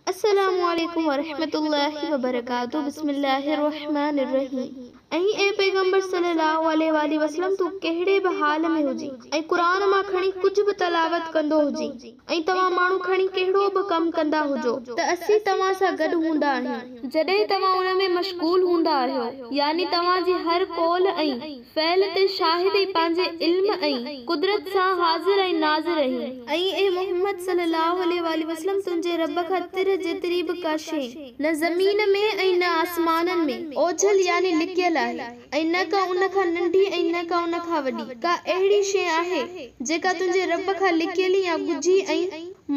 अस्सलामुअलैकुम वरहमतुल्लाहि वबरकातुहू। बिस्मिल्लाहिर्रहमानिर्रहीम। ए पैगंबर सल्लल्लाहु अलैहि वसल्लम तू कहिड़े भी हाल में हुजी ऐं कुरान मां खणी कुछ भी तलावत कंदो हुजी ऐं तव्हां माण्हू खणी कहिड़ो भी कम कंदा हुजो त असीं तव्हां सां गॾु हूंदा आहियूं। जॾहिं तव्हां उन में मशगूल हूंदा आहियो, यानी तव्हां जी हर कौल ऐं फ़ैल ते शाहिदी पंहिंजे इल्म ऐं कुदरत सां हाज़िर ऐं नाज़िर रही। ए मोहम्मद सल्लल्लाहु अलैहि वसल्लम तुंहिंजे रब खां तिर जेतिरी भी का शइ न ज़मीन में ऐं न आसमाननि में ओझल यानी लिकियल आहे ऐं न का उन खां नंढी ऐं न का उन खां वॾी का अहिड़ी शइ आहे जेका तुंहिंजे रब खां लिकियल या ॻुझी ऐं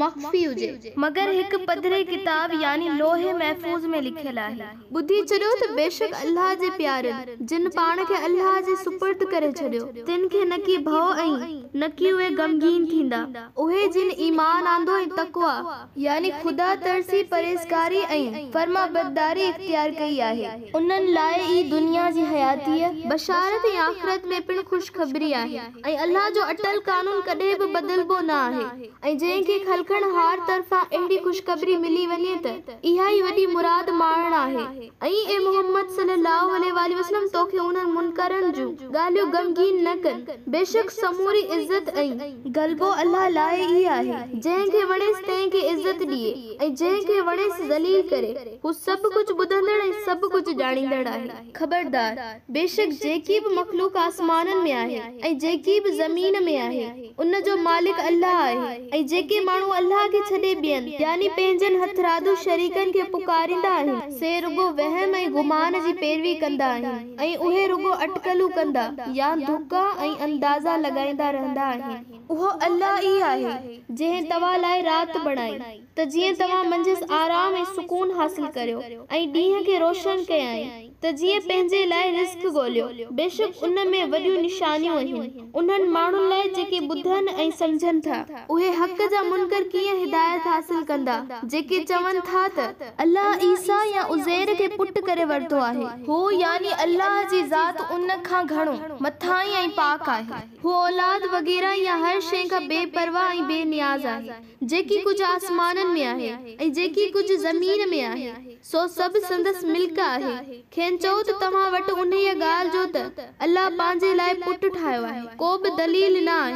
मख़फ़ी हुजे, मगर हिक पधरे किताब यानी लोहे महफूज में लिखियल आहे। ॿुधी छॾियो त बेशक अल्लाह जे प्यारनि जिन पाण खे अल्लाह जे सुपुर्द करे छॾियो, तिन खे न की भउ ऐं न की उहे गमगीन थींदा, उहे जिन ईमान आंदो ऐं तक़वा यानी खुदा तरसी परहेज़गारी ऐं फर्माबरदारी इख्तियार कई आहे, उन्हनि लाइ ई दुनिया जी हयाती बशारत ऐं आखिरत में पिण ख़ुशख़बरी आहे ऐं अल्लाह जो अटल कानून कॾहिं भी बदलबो न आहे ऐं जंहिंखे खलकण हार तरफा अहिड़ी ख़ुशख़बरी मिली वञे त इहा ई वॾी मुराद मारण आहे। ए मोहम्मद सल्लल्लाहु अलैहि वसल्लम तोखे उन्हनि मुनकरनि जूं ॻाल्हियूं गमगीन न कनि, बेशक समूरी इज़त ऐं गलबो अल्लाह लाइ ई आहे, जंहिंखे वणेसि तंहिंखे इज़त ॾिए ऐं जंहिंखे वणेसि ज़लील करे। हू सभु कुझु ॿुधंदड़ ऐं सभु कुझु ॼाणींदड़ आहे। खबरदार, बेशक जेकी भी मखलूक आसमाननि में आहे ऐं जेकी भी ज़मीन में आहे, उन जो मालिक अल्लाह आहे ऐं जेके माण्हू अल्लाह के छॾे ॿियनि यानी पंहिंजनि हथरादू शरीकनि खे पुकारींदा आहिनि, से रुगो वहम ऐं गुमान जी पैरवी कंदा आहिनि ऐं उहे रुगो अटकलूं कंदा या धुका ऐं अंदाज़ा लॻाईंदा रहंदा आहिनि। उहो अल्लाह ई आहे जंहिं तव्हां लाइ रात बणाई त जीअं तव्हां मंझंदि आराम ऐं सुकून हासिल करियो ऐं ॾींहं खे रोशन कयाई त जीअं पंहिंजे लाइ रिस्क ॻोल्हियो। बेशक उन में वॾियूं निशानियूं आहिनि उन्हनि माण्हुनि लाइ जेके ॿुधनि ऐं सम्झनि था, उहे हक़ जा मुनकर कीअं हिदायत हासिल कंदा जेके चवनि था त अल्लाह ईसा या उज़ैर खे पुट करे वरितो आहे। हू यानी अल्लाह जी ज़ात उन खां घणो मथाई ऐं पाक आहे। हू औलाद वग़ैरह या हर शइ खां बेपरवाह ऐं बेनियाज़ आहे। जेकी कुछ आसमाननि में आहे ऐं जेकी कुछ ज़मीन में आहे, सो सभु संदसि मिल्क आहे। खेनि चओ त तव्हां वटि उन ॻाल्हि जो त अल्लाह पंहिंजे लाइ पुट ठाहियो आहे को बि दलील न आहे,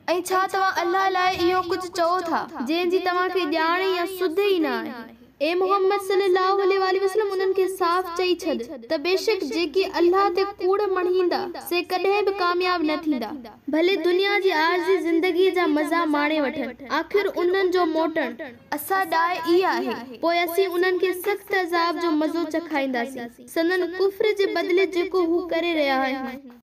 ऐं छा तव्हां अल्लाह लाइ इहो कुझु चओ था जंहिंजी तव्हांखे ॼाण या सुध ई न आहे। ए मोहम्मद सल्लल्लाहु अलैहि वसल्लम उन्हनि खे साफ़ चई छॾ त बेशक जेके अल्लाह ते कूड़ मणींदा से कॾहिं भी कामयाब न थींदा, भले दुनिया जी आर्ज़ी ज़िंदगी जा मज़ा माणे वठनि, आखिर उन्हनि जो मोटण असां ॾांहुं ई आहे, पोइ असीं उन्हनि खे सख़्त अज़ाब जो मज़ो चखाईंदासीं सनन कुफ्र जे बदिले जेको हू करे रहिया आहिनि।